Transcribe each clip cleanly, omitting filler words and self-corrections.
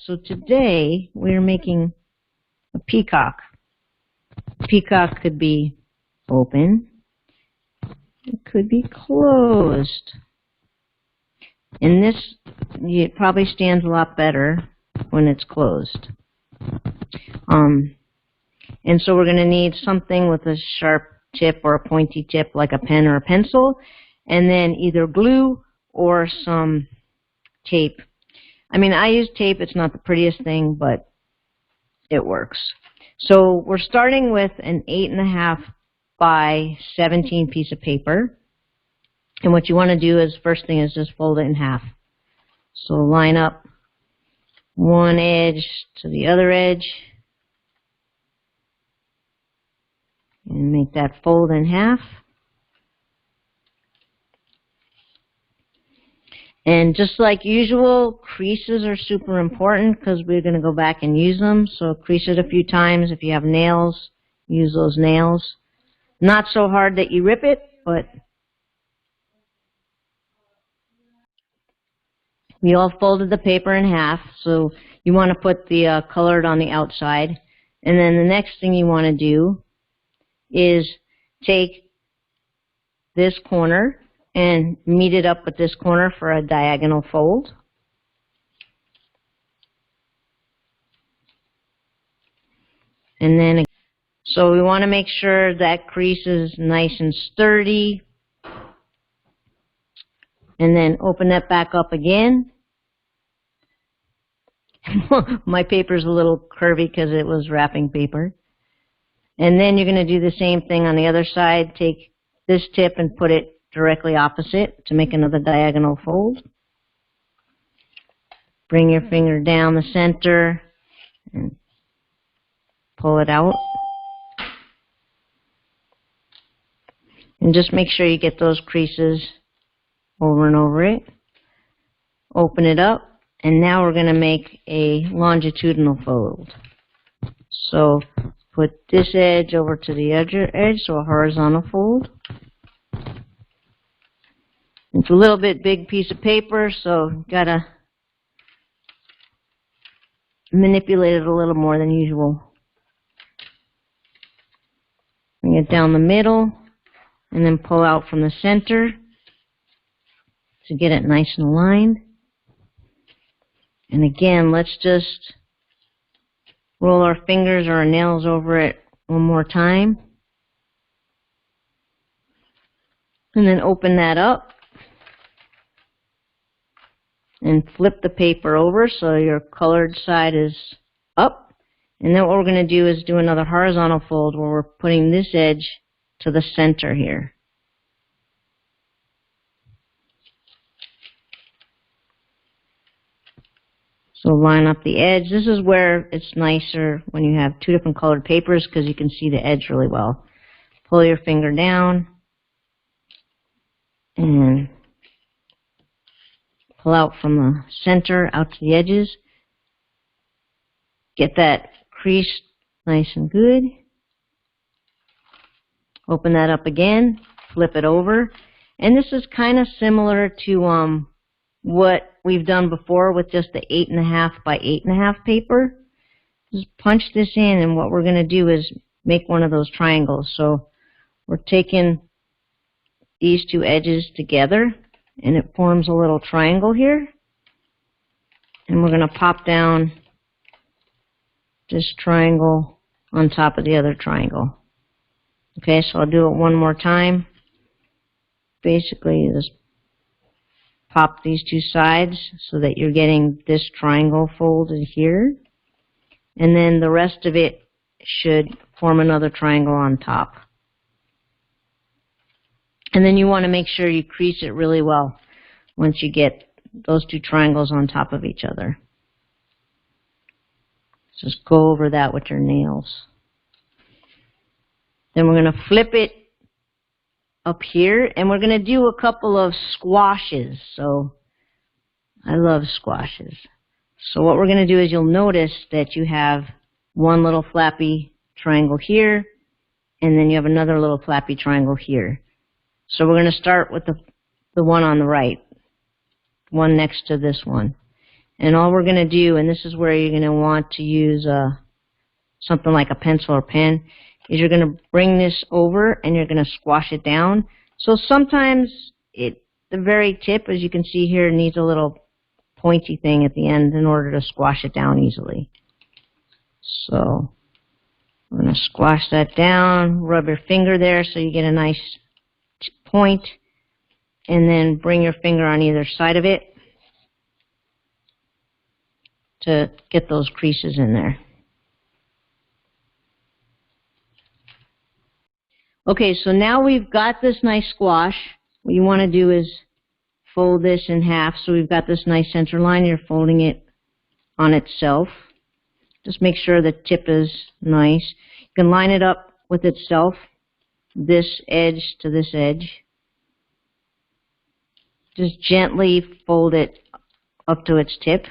So today we're making a peacock. Peacock could be open, it could be closed. And this, it probably stands a lot better when it's closed. And so we're going to need something with a sharp tip or a pointy tip like a pen or a pencil, and then either glue or some tape. I mean, I use tape. It's not the prettiest thing, but it works. So we're starting with an 8.5 by 17 piece of paper. And what you want to do is, first thing is just fold it in half. So line up one edge to the other edge and make that fold in half. And just like usual, creases are super important because we're going to go back and use them. So crease it a few times. If you have nails, use those nails. Not so hard that you rip it, but we all folded the paper in half. So you want to put the colored on the outside. And then the next thing you want to do is take this corner and meet it up with this corner for a diagonal fold. And then, so we want to make sure that crease is nice and sturdy. And then open that back up again. My paper's a little curvy because it was wrapping paper. And then you're going to do the same thing on the other side. Take this tip and put it directly opposite to make another diagonal fold. Bring your finger down the center and pull it out. And just make sure you get those creases over and over it. Open it up, and now we're going to make a longitudinal fold. So put this edge over to the other edge, so a horizontal fold. It's a little bit big piece of paper, so gotta manipulate it a little more than usual. Bring it down the middle, and then pull out from the center to get it nice and aligned. And again, let's just roll our fingers or our nails over it one more time. And then open that up. And flip the paper over so your colored side is up. And then what we're going to do is do another horizontal fold where we're putting this edge to the center here. So line up the edge. This is where it's nicer when you have two different colored papers because you can see the edge really well. Pull your finger down and pull out from the center out to the edges. Get that crease nice and good. Open that up again, flip it over. And this is kind of similar to what we've done before with just the 8.5 by 8.5 paper. Just punch this in, and what we're going to do is make one of those triangles. So we're taking these two edges together, and it forms a little triangle here. And we're going to pop down this triangle on top of the other triangle. Okay, so I'll do it one more time. Basically, just pop these two sides so that you're getting this triangle folded here. And then the rest of it should form another triangle on top. And then you want to make sure you crease it really well once you get those two triangles on top of each other. Just go over that with your nails. Then we're going to flip it up here, and we're going to do a couple of squashes. So I love squashes. So what we're going to do is you'll notice that you have one little flappy triangle here, and then you have another little flappy triangle here. So we're going to start with the one on the right, one next to this one. And all we're going to do, and this is where you're going to want to use something like a pencil or pen, is you're going to bring this over and you're going to squash it down. So sometimes the very tip, as you can see here, needs a little pointy thing at the end in order to squash it down easily. So we're going to squash that down, rub your finger there so you get a nice point, and then bring your finger on either side of it to get those creases in there. Okay, so now we've got this nice squash. What you want to do is fold this in half so we've got this nice center line. You're folding it on itself. Just make sure the tip is nice. You can line it up with itself, this edge to this edge. Just gently fold it up to its tip.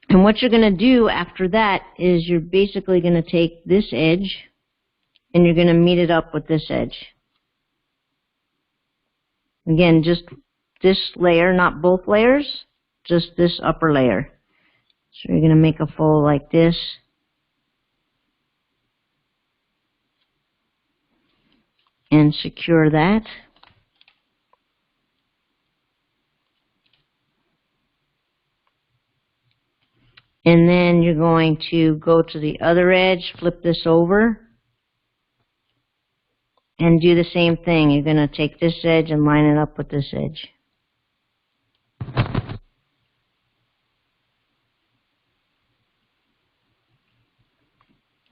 And what you're going to do after that is you're basically going to take this edge and you're going to meet it up with this edge. Again, just this layer, not both layers, just this upper layer. So you're going to make a fold like this. And secure that. And then you're going to go to the other edge, flip this over, and do the same thing. You're going to take this edge and line it up with this edge.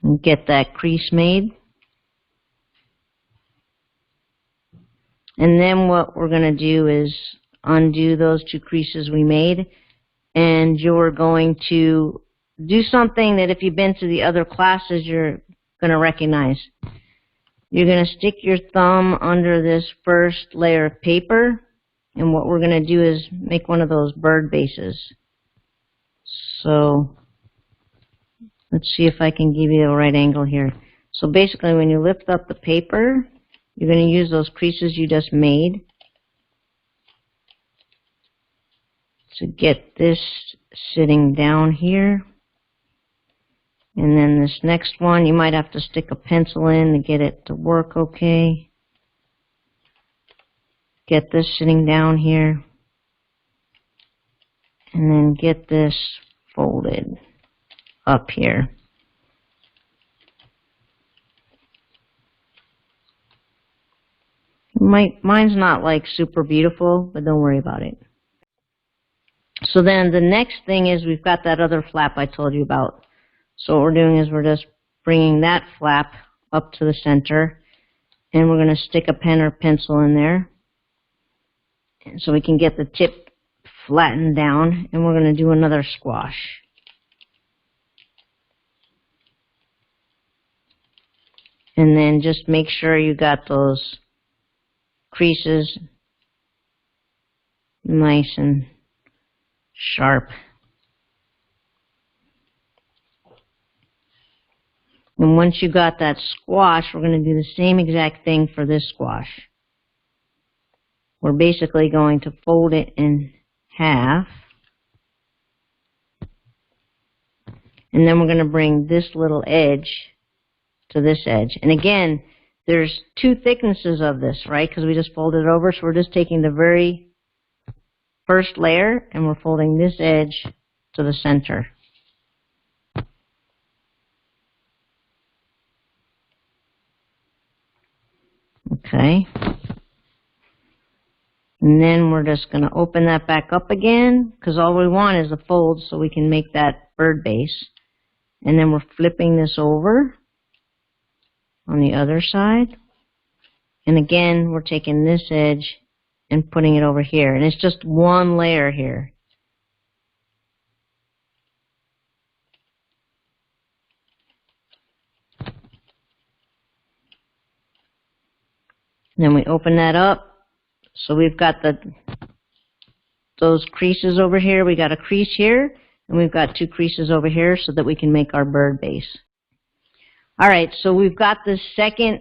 And get that crease made. And then what we're going to do is undo those two creases we made. And you're going to do something that if you've been to the other classes, you're going to recognize. You're going to stick your thumb under this first layer of paper. And what we're going to do is make one of those bird bases. So let's see if I can give you a right angle here. So basically when you lift up the paper, you're going to use those creases you just made to get this sitting down here. And then this next one, you might have to stick a pencil in to get it to work okay. Get this sitting down here. And then get this folded up here. Mine's not like super beautiful, but don't worry about it. So then the next thing is we've got that other flap I told you about. So what we're doing is we're just bringing that flap up to the center, and we're going to stick a pen or pencil in there and so we can get the tip flattened down, and we're going to do another squash. And then just make sure you got those creases nice and sharp. And once you got that squash, we're going to do the same exact thing for this squash. We're basically going to fold it in half. And then we're going to bring this little edge to this edge. And again, there's two thicknesses of this, right? Because we just folded it over. So we're just taking the very first layer and we're folding this edge to the center. Okay. And then we're just going to open that back up again because all we want is a fold so we can make that bird base. And then we're flipping this over on the other side. And again, we're taking this edge and putting it over here. And it's just one layer here. Then we open that up. So we've got those creases over here. We got a crease here, and we've got two creases over here so that we can make our bird base. All right, so we've got the second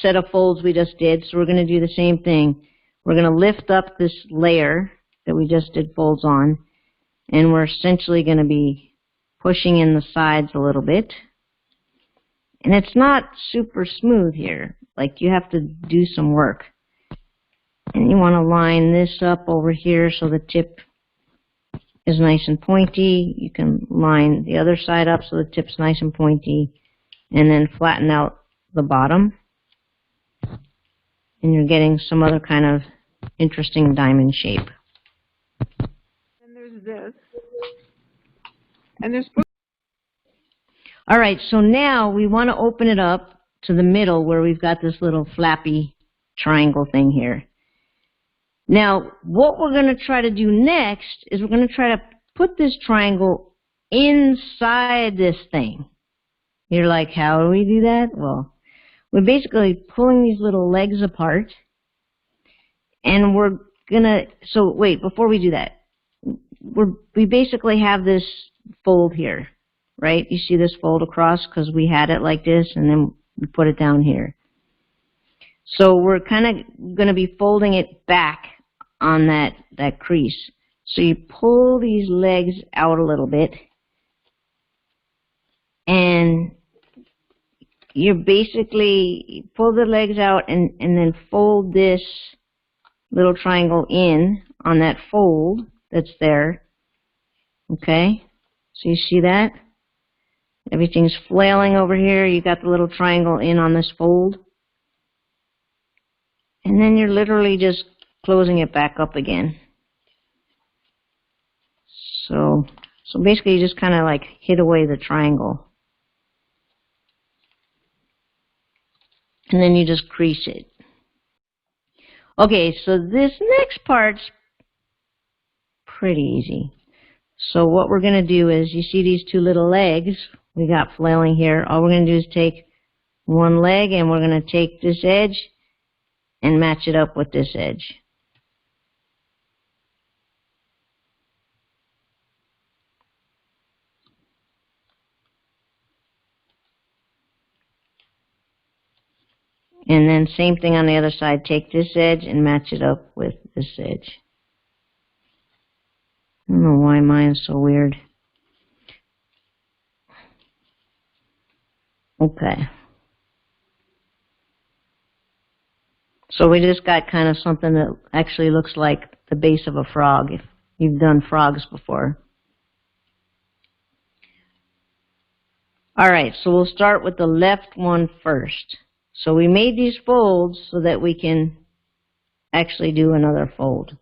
set of folds we just did, so we're going to do the same thing. We're going to lift up this layer that we just did folds on. And we're essentially going to be pushing in the sides a little bit. And it's not super smooth here. Like, you have to do some work. And you want to line this up over here so the tip is nice and pointy. You can line the other side up so the tip's nice and pointy. And then flatten out the bottom. And you're getting some other kind of interesting diamond shape. And there's this. And there's... All right, so now we want to open it up to the middle where we've got this little flappy triangle thing here. Now, what we're going to try to do next is we're going to try to put this triangle inside this thing. You're like, how do we do that? Well, we're basically pulling these little legs apart, and we're going to, so wait, before we do that, we basically have this fold here, right? You see this fold across because we had it like this, and then we put it down here. So we're kind of going to be folding it back on that crease. So you pull these legs out a little bit, and you basically pull the legs out and then fold this little triangle in on that fold that's there. Okay? So you see that? Everything's flailing over here. You got the little triangle in on this fold. And then you're literally just closing it back up again. So basically you just kind of like hit away the triangle. And then you just crease it. Okay, so this next part's pretty easy. So what we're going to do is, you see these two little legs we got flailing here. All we're going to do is take one leg and we're going to take this edge and match it up with this edge. And then same thing on the other side. Take this edge and match it up with this edge. I don't know why mine's so weird. Okay. So we just got kind of something that actually looks like the base of a frog, if you've done frogs before. All right, so we'll start with the left one first. So we made these folds so that we can actually do another fold.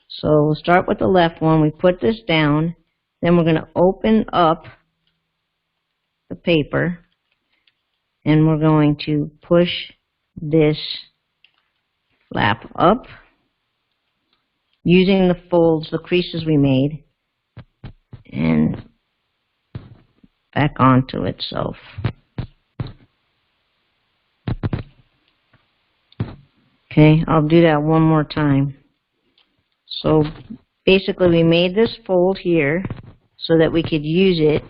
So we'll start with the left one. We put this down. Then we're going to open up the paper. And we're going to push this flap up using the folds, the creases we made, and back onto itself. Okay, I'll do that one more time. So basically we made this fold here so that we could use it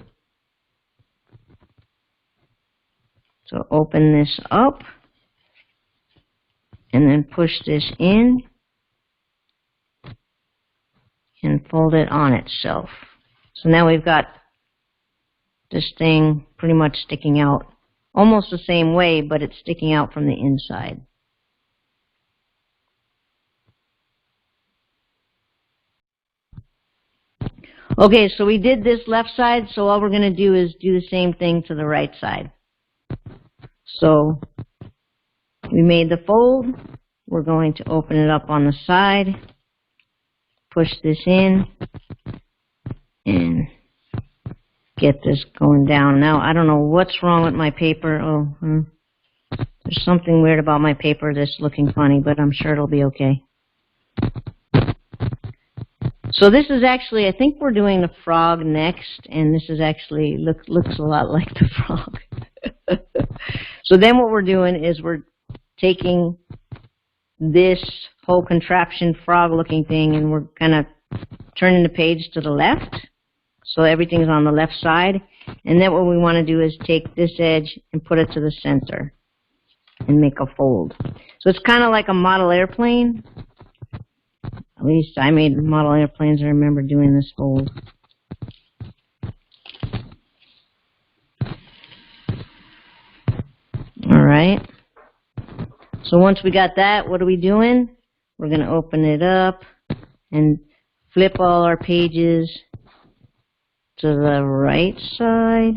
to open this up and then push this in and fold it on itself. So now we've got this thing pretty much sticking out almost the same way, but it's sticking out from the inside. Okay, so we did this left side, so all we're going to do is do the same thing to the right side. So we made the fold. We're going to open it up on the side, push this in, and get this going down. Now, I don't know what's wrong with my paper. There's something weird about my paper that's looking funny, but I'm sure it'll be okay. So this is actually, I think we're doing the frog next, and this is actually, looks a lot like the frog. So then what we're doing is we're taking this whole contraption frog-looking thing, and we're kind of turning the page to the left, so everything's on the left side. And then what we want to do is take this edge and put it to the center and make a fold. So it's kind of like a model airplane. least I made model airplanes. I remember doing this fold. All right. So once we got that, what are we doing? We're going to open it up and flip all our pages to the right side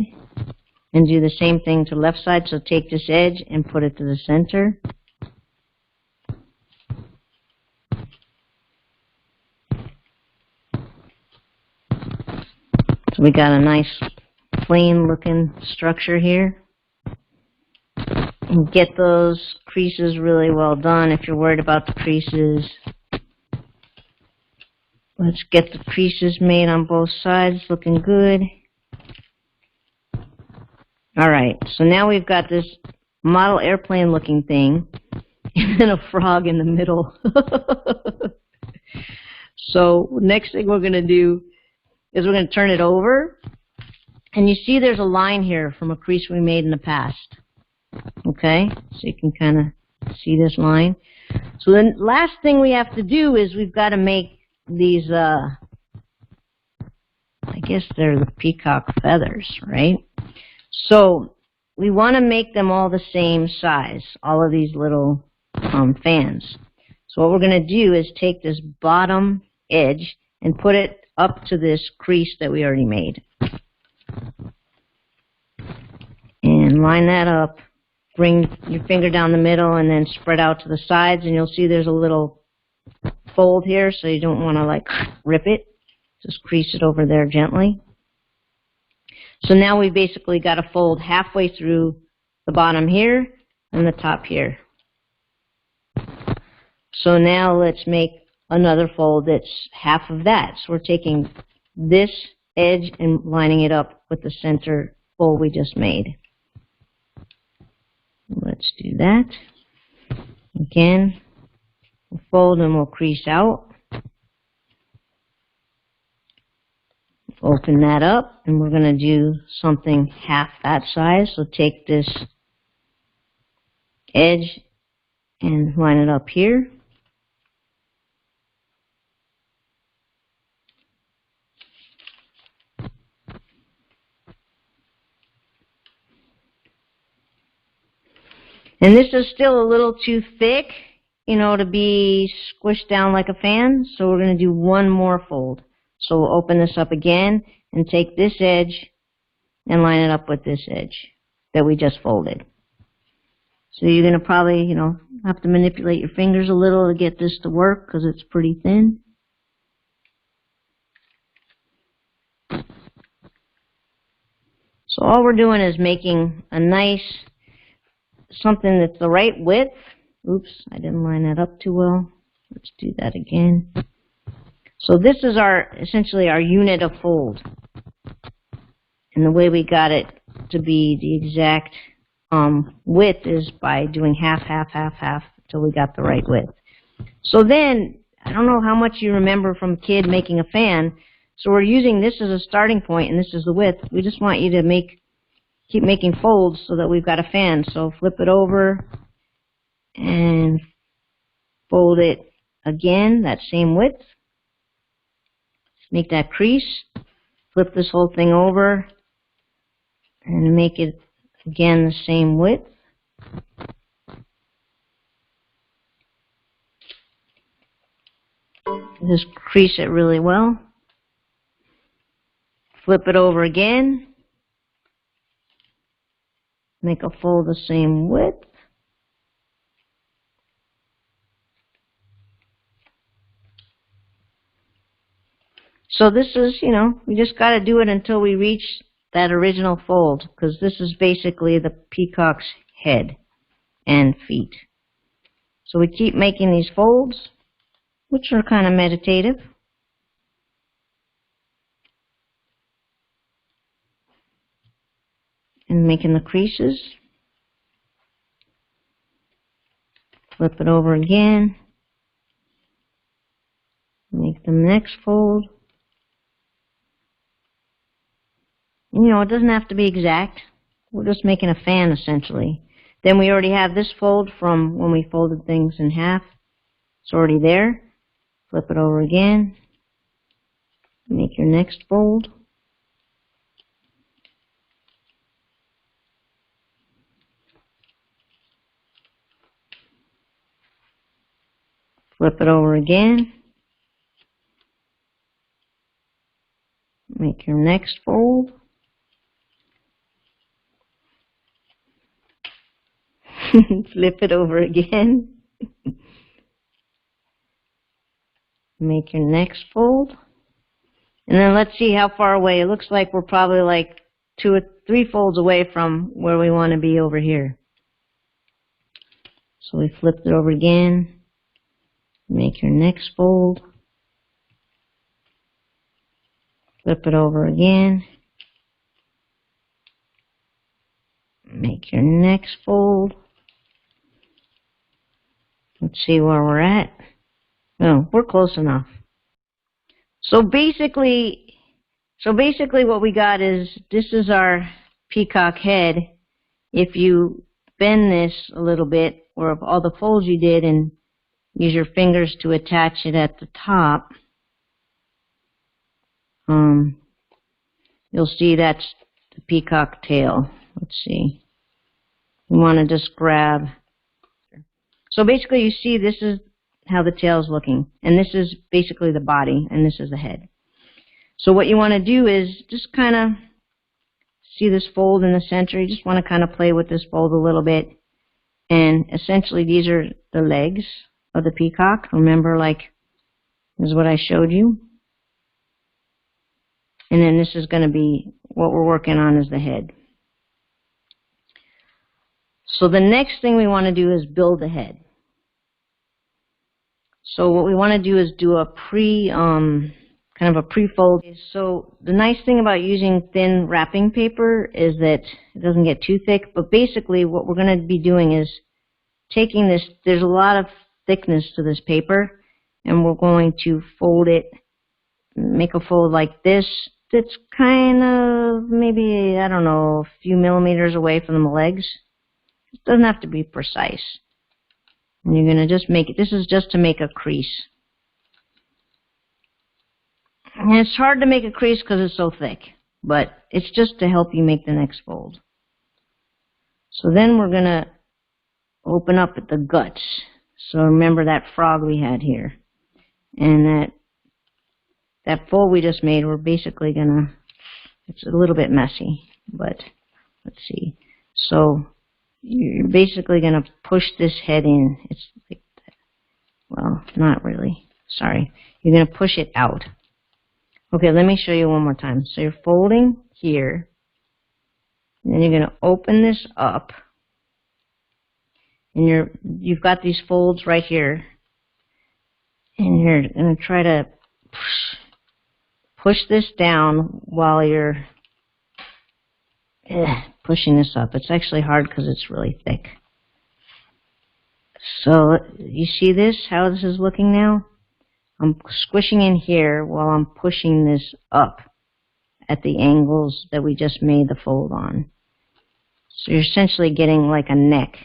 and do the same thing to the left side. So take this edge and put it to the center. So we got a nice plain looking structure here. And get those creases really well done if you're worried about the creases. Let's get the creases made on both sides, looking good. Alright, so now we've got this model airplane looking thing and then a frog in the middle. So next thing we're going to do is we're going to turn it over. And you see there's a line here from a crease we made in the past. Okay, so you can kind of see this line. So the last thing we have to do is we've got to make these, I guess they're the peacock feathers, right? So we want to make them all the same size, all of these little fans. So what we're going to do is take this bottom edge and put it up to this crease that we already made. And line that up. Bring your finger down the middle and then spread out to the sides, and you'll see there's a little fold here, so you don't want to like rip it. Just crease it over there gently. So now we basically got a fold halfway through the bottom here and the top here. So now let's make another fold that's half of that. So we're taking this edge and lining it up with the center fold we just made. Let's do that. Again, we'll fold and we'll crease out. Open that up, and we're going to do something half that size. So take this edge and line it up here. And this is still a little too thick, you know, to be squished down like a fan. So we're going to do one more fold. So we'll open this up again and take this edge and line it up with this edge that we just folded. So you're going to probably, you know, have to manipulate your fingers a little to get this to work because it's pretty thin. So all we're doing is making a nice something that's the right width. Oops, I didn't line that up too well. Let's do that again. So this is essentially our unit of fold. And the way we got it to be the exact width is by doing half, half, half, half until we got the right width. So then, I don't know how much you remember from a kid making a fan. So we're using this as a starting point and this is the width. We just want you to keep making folds so that we've got a fan. So flip it over and fold it again, that same width. Make that crease. Flip this whole thing over and make it again the same width. Just crease it really well. Flip it over again. Make a fold the same width. So this is, you know, we just got to do it until we reach that original fold, because this is basically the peacock's head and feet. So we keep making these folds, which are kind of meditative. And making the creases. Flip it over again. Make the next fold. You know, it doesn't have to be exact. We're just making a fan, essentially. Then we already have this fold from when we folded things in half. It's already there. Flip it over again. Make your next fold. Flip it over again. Make your next fold. Flip it over again. Make your next fold. And then let's see how far away. It looks like we're probably like 2 or 3 folds away from where we want to be over here. So we flipped it over again. Make your next fold. Flip it over again. Make your next fold. Let's see where we're at. Oh, we're close enough. So basically what we got is, this is our peacock head. If you bend this a little bit, or of all the folds you did, and use your fingers to attach it at the top, you'll see that's the peacock tail. Let's see. You want to just grab. So basically you see this is how the tail is looking. And this is basically the body, and this is the head. So what you want to do is just kind of see this fold in the center. You just want to kind of play with this fold a little bit. And essentially these are the legs of the peacock. Remember, like, this is what I showed you. And then this is going to be what we're working on, is the head. So the next thing we want to do is build the head. So what we want to do is do a kind of a pre-fold. So the nice thing about using thin wrapping paper is that it doesn't get too thick. But basically what we're going to be doing is taking this, there's a lot of thickness to this paper, and we're going to fold it, make a fold like this. That's kind of maybe, I don't know, a few millimeters away from the legs. It doesn't have to be precise. And you're going to just make it, this is just to make a crease. And it's hard to make a crease because it's so thick, but it's just to help you make the next fold. So then we're going to open up at the guts. So remember that frog we had here. And that fold we just made, we're basically going to, it's a little bit messy, but let's see. So you're basically going to push this head in. It's like that. Well, not really. Sorry. You're going to push it out. Okay, let me show you one more time. So you're folding here, and then you're going to open this up, and you've got these folds right here, and you're going to try to push this down while you're pushing this up. It's actually hard because it's really thick. So you see this, how this is looking now? I'm squishing in here while I'm pushing this up at the angles that we just made the fold on. So you're essentially getting like a neck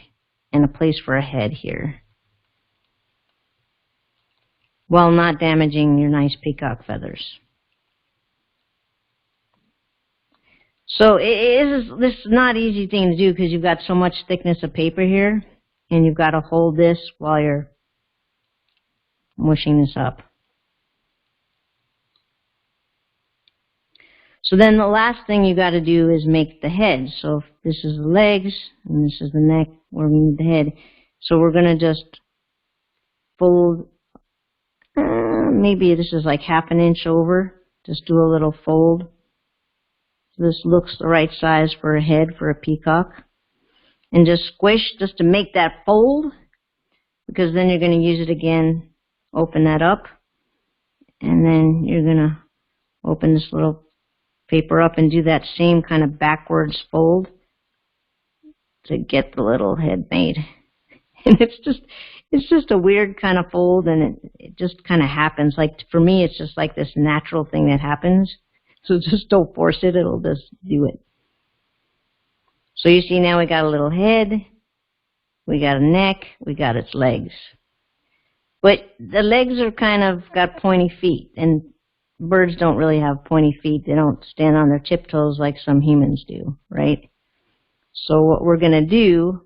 and a place for a head here, while not damaging your nice peacock feathers. So this is not an easy thing to do because you've got so much thickness of paper here, and you've got to hold this while you're mushing this up. So then the last thing you got to do is make the head. So if this is the legs and this is the neck, where we need the head. So we're going to just fold, maybe this is like ½ an inch over. Just do a little fold. So this looks the right size for a head for a peacock. And just squish just to make that fold, because then you're going to use it again. Open that up, and then you're going to open this little paper up and do that same kind of backwards fold to get the little head made. And it's just a weird kind of fold, and it just kind of happens. Like, for me, it's just like this natural thing that happens. So just don't force it, it'll just do it. So you see now we got a little head, we got a neck, we got its legs. But the legs are kind of got pointy feet, and birds don't really have pointy feet. They don't stand on their tiptoes like some humans do, right? So what we're going to do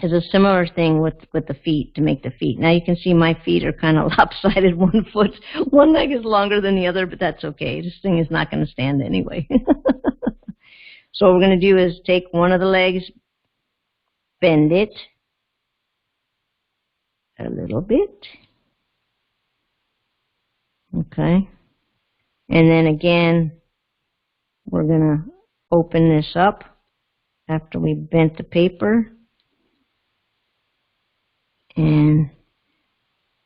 is a similar thing with the feet to make the feet. Now you can see my feet are kind of lopsided. One leg is longer than the other, but that's okay. This thing is not going to stand anyway. So what we're going to do is take one of the legs, bend it a little bit. Okay. And then again, we're going to open this up after we bent the paper and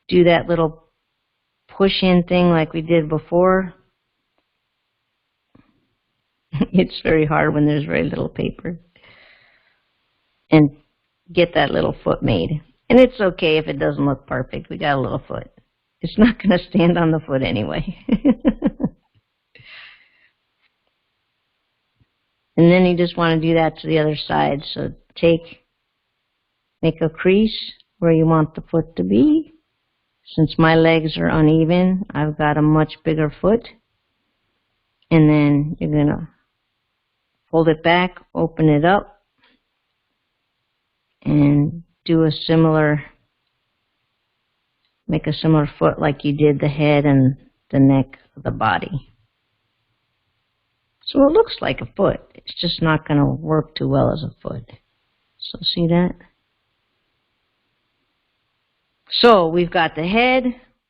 do that little push-in thing like we did before. It's very hard when there's very little paper. And get that little foot made. And it's okay if it doesn't look perfect. We got a little foot. It's not going to stand on the foot anyway. And then you just want to do that to the other side. So make a crease where you want the foot to be. Since my legs are uneven, I've got a much bigger foot. And then you're going to fold it back, open it up, and do make a similar foot like you did the head and the neck of the body. So it looks like a foot. It's just not going to work too well as a foot. So see that? So we've got the head,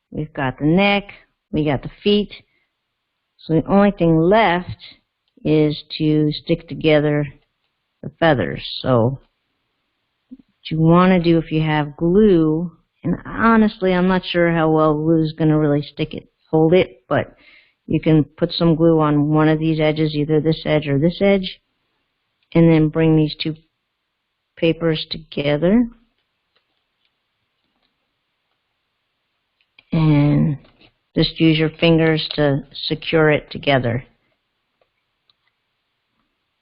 we've got the neck, we got the feet. So the only thing left is to stick together the feathers. So what you want to do if you have glue, and honestly I'm not sure how well glue is going to really hold it, but you can put some glue on one of these edges, either this edge or this edge, and then bring these two papers together. And just use your fingers to secure it together.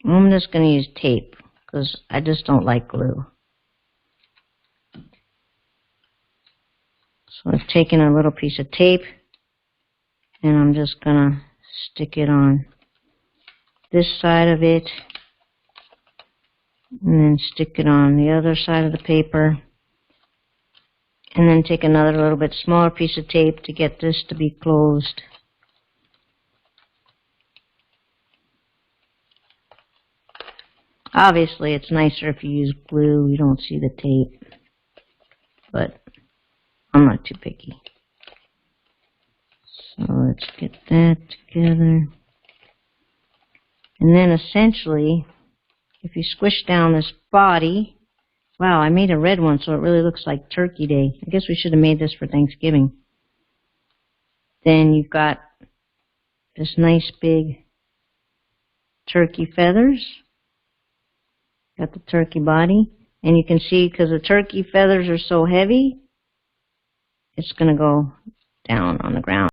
I'm just going to use tape because I just don't like glue. So I've taken a little piece of tape and I'm just going to stick it on this side of it and then stick it on the other side of the paper. And then take another little bit smaller piece of tape to get this to be closed. Obviously, it's nicer if you use glue. You don't see the tape. But I'm not too picky. So let's get that together. And then essentially, if you squish down this body, wow, I made a red one, so it really looks like Turkey Day. I guess we should have made this for Thanksgiving. Then you've got this nice big turkey feathers. Got the turkey body. And you can see, because the turkey feathers are so heavy, it's going to go down on the ground.